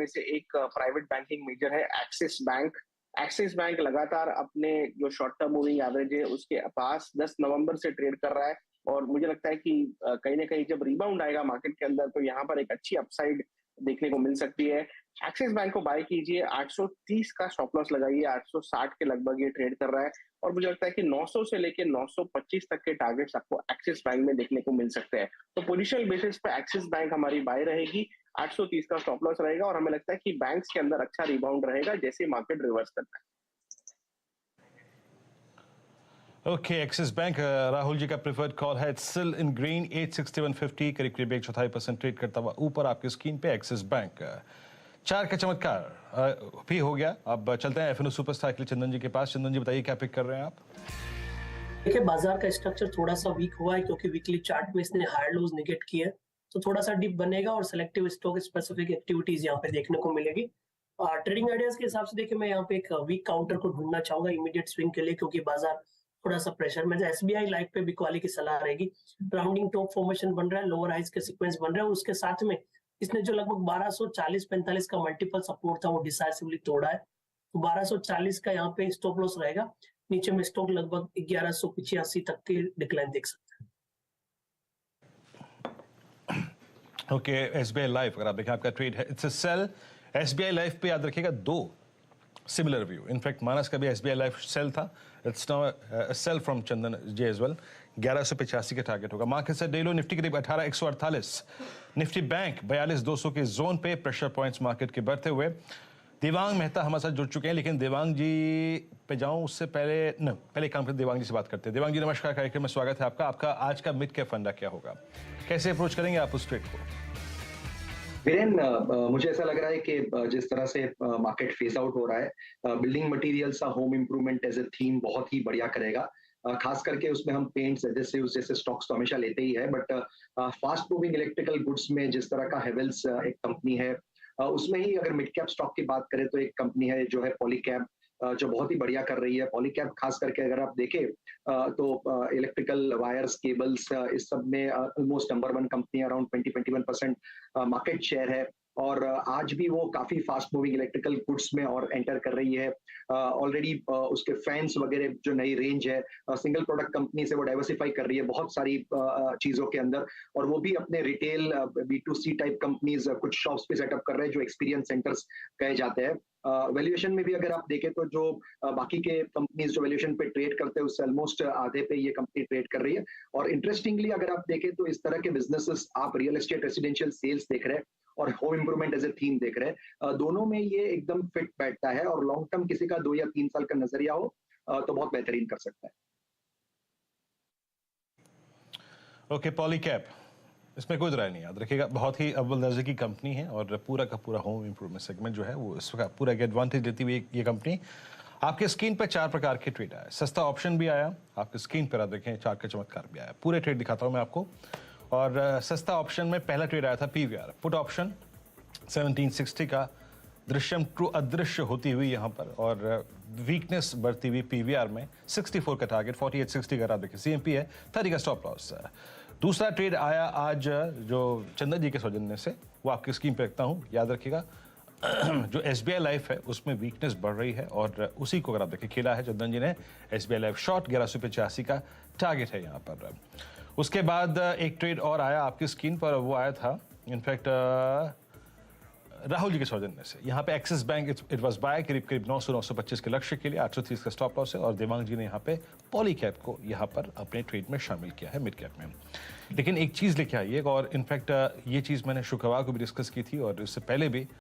उनमें से एक प्राइवेट बैंकिंग मेजर है एक्सिस बैंक। एक्सिस बैंक लगातार अपने जो शॉर्ट टर्म मूविंग एवरेज है उसके पास 10 नवंबर से ट्रेड कर रहा है, और मुझे लगता है कि कहीं ना कहीं जब रिबाउंड आएगा मार्केट के अंदर तो यहाँ पर एक अच्छी अपसाइड देखने को मिल सकती है। एक्सिस बैंक को बाय कीजिए, 830 का स्टॉप लॉस लगाइए, 860 के लगभग ये ट्रेड कर रहा है, और मुझे लगता है कि 900 से लेकर 925 तक के टारगेट्स आपको एक्सिस बैंक में देखने को मिल सकते हैं। तो पोजिशनल बेसिस पे एक्सिस बैंक हमारी बाय रहेगी, 830 का स्टॉप लॉस रहेगा, और हमें लगता है कि बैंक्स के अंदर अच्छा रिबाउंड रहेगा जैसे मार्केट रिवर्स करता है। Okay, axis bank Rahul ji का प्रेफर्ड कॉल है। इट्स स्टिल इन ग्रीन, 861.50, करीब करीब 1/4% ट्रेड करता हुआ ऊपर आपकी स्क्रीन पे एक्सिस बैंक। चार का चमत्कार भी हो गया। अब चलते हैं एफएनओ सुपरस्टार के लिए चंदन जी के पास। चंदन जी बताइए क्या पिक कर रहे हैं आप? देखिए, बाजार का स्ट्रक्चर थोड़ा सा वीक हुआ है क्योंकि वीकली चार्ट में इसने हायर लोज निगेट किए हैं, तो थोड़ा सा डिप बनेगा और सेलेक्टिव स्टॉक स्पेसिफिक एक्टिविटीज यहाँ पे देखने को मिलेगी। ट्रेडिंग आइडियाज के हिसाब से देखिए, मैं यहाँ पे एक वीक काउंटर को ढूंढना चाहूंगा इमीडिएट स्विंग के लिए, क्योंकि बाजार थोड़ा सा प्रेशर में। एसबीआई लाइफ पे बिकवाली की सलाह रहेगी। राउंडिंग टॉप फॉर्मेशन बन रहा है, लोअर हाइज के सीक्वेंस बन रहे हैं, उसके साथ में इसने जो लगभग 1240-45 का मल्टीपल सपोर्ट था वो डिसाइसिवली तोड़ा है, तो 1240 का यहाँ पे स्टॉप लॉस रहेगा। नीचे में स्टॉक लगभग 1185 तक की डिक्लाइन देख सकते हैं। ओके, एसबीआई लाइफ अगर आप देखें आपका ट्रेड है, it's a sell. SBI life पे याद रखिएगा दो सिमिलर व्यू। इनफैक्ट मानस का भी एसबीआई लाइफ सेल था, it's now sell from Chandan J as well. 1185 का टारगेट होगा। मार्केट से डेलो निफ्टी करीब 18148, निफ्टी बैंक 42200 के जोन पे। प्रेशर पॉइंट्स मार्केट के बढ़ते हुए। देवांग मेहता हमारे साथ जुड़ चुके हैं, लेकिन देवांग जी पे जाऊं उससे पहले काम करते देवांग जी से बात करते हैं। देवांग जी नमस्कार, कार्यक्रम में स्वागत है आपका। आपका आज का मिड कैप फंडा क्या होगा, कैसे अप्रोच करेंगे आप उस ट्रेड को? वीरेन, मुझे ऐसा लग रहा है कि जिस तरह से मार्केट फेस आउट हो रहा है, बिल्डिंग मटेरियल्स का home improvement as a theme बहुत ही बढ़िया करेगा। खास करके उसमें हम पेंट्स, एडहेसिव्स जैसे स्टॉक्स तो हमेशा लेते ही है, but fast moving electrical goods में जिस तरह का हेवेल्स एक कंपनी है, उसमें ही अगर मिड कैप स्टॉक की बात करें तो एक कंपनी है जो है पॉलीकैब, जो बहुत ही बढ़िया कर रही है। पॉलीकैब खास करके अगर आप देखें तो इलेक्ट्रिकल वायर्स, केबल्स, इस सब में almost number 1 company, around 20-21% market share है, और आज भी वो काफी फास्ट मूविंग इलेक्ट्रिकल गुड्स में और एंटर कर रही है। ऑलरेडी उसके फैंस वगैरह जो नई रेंज है, सिंगल प्रोडक्ट कंपनी से वो डाइवर्सिफाई कर रही है बहुत सारी चीजों के अंदर, और वो भी अपने रिटेल B2C टाइप कंपनीज कुछ शॉप्स पे सेटअप कर रहे हैं जो एक्सपीरियंस सेंटर्स कहे जाते हैं। वैल्यूएशन में भी अगर आप देखें तो जो बाकी के कंपनीज जो वैल्यूएशन पे ट्रेड करते हैं उससे ऑलमोस्ट आधे पे ये कंपनी ट्रेड कर रही है। और इंटरेस्टिंगली अगर आप देखें तो इस तरह के बिजनेसेस, आप रियल एस्टेट, रेसिडेंशियल सेल्स देख रहे हैं और home improvement as a theme देख रहे हैं, दोनों में ये एकदम फिट बैठता है, और लॉन्ग टर्म किसी का 2 या 3 साल का नजरिया हो तो बहुत बेहतरीन कर सकता है। ओके, पॉलीकैब, इसमें कोई राय नहीं, याद रखिएगा बहुत ही अव्वल दर्जे की कंपनी है, और पूरा का पूरा होम इंप्रूवमेंट सेगमेंट जो है वो इसका पूरा एडवांटेज लेती हुई ये कंपनी। आपके स्क्रीन पर 4 प्रकार के ट्रेड आया, सस्ता ऑप्शन भी आया आपके स्क्रीन पर, आप देखें 4 का चमत्कार भी आया। पूरे ट्रेड दिखाता हूं मैं आपको। और सस्ता ऑप्शन में पहला ट्रेड आया था पीवीआर पुट ऑप्शन 1760 का, दृश्यम ट्रू अदृश्य होती हुई यहाँ पर, और वीकनेस बढ़ती हुई पीवीआर में। 64 का टारगेट, 4860 का आप देखिए सीएमपी है, 30 का स्टॉप लॉस। दूसरा ट्रेड आया आज जो चंदन जी के सौजन्य से, वो आपकी स्क्रीन पे रखता हूं, याद रखिएगा। जो एसबीआई लाइफ है उसमें वीकनेस बढ़ रही है, और उसी को अगर आप देखिए खेला है चंदन जी ने। एसबीआई लाइफ शॉर्ट 1185 का टारगेट है यहाँ पर। उसके बाद एक ट्रेड और आया आपकी स्क्रीन पर, वो आया था इनफैक्ट राहुल जी के सौजन्य से। यहाँ पे axis bank it was by करीब करीब 900-925 के लक्ष्य के लिए, 830 का स्टॉप लॉस है, और देवांग जी ने यहाँ पे पॉलीकैब को यहाँ पर अपने ट्रेड में शामिल किया है मिड कैप में। लेकिन एक चीज़ लेके आइए, और इनफैक्ट ये चीज़ मैंने शुक्रवार को भी डिस्कस की थी, और इससे पहले भी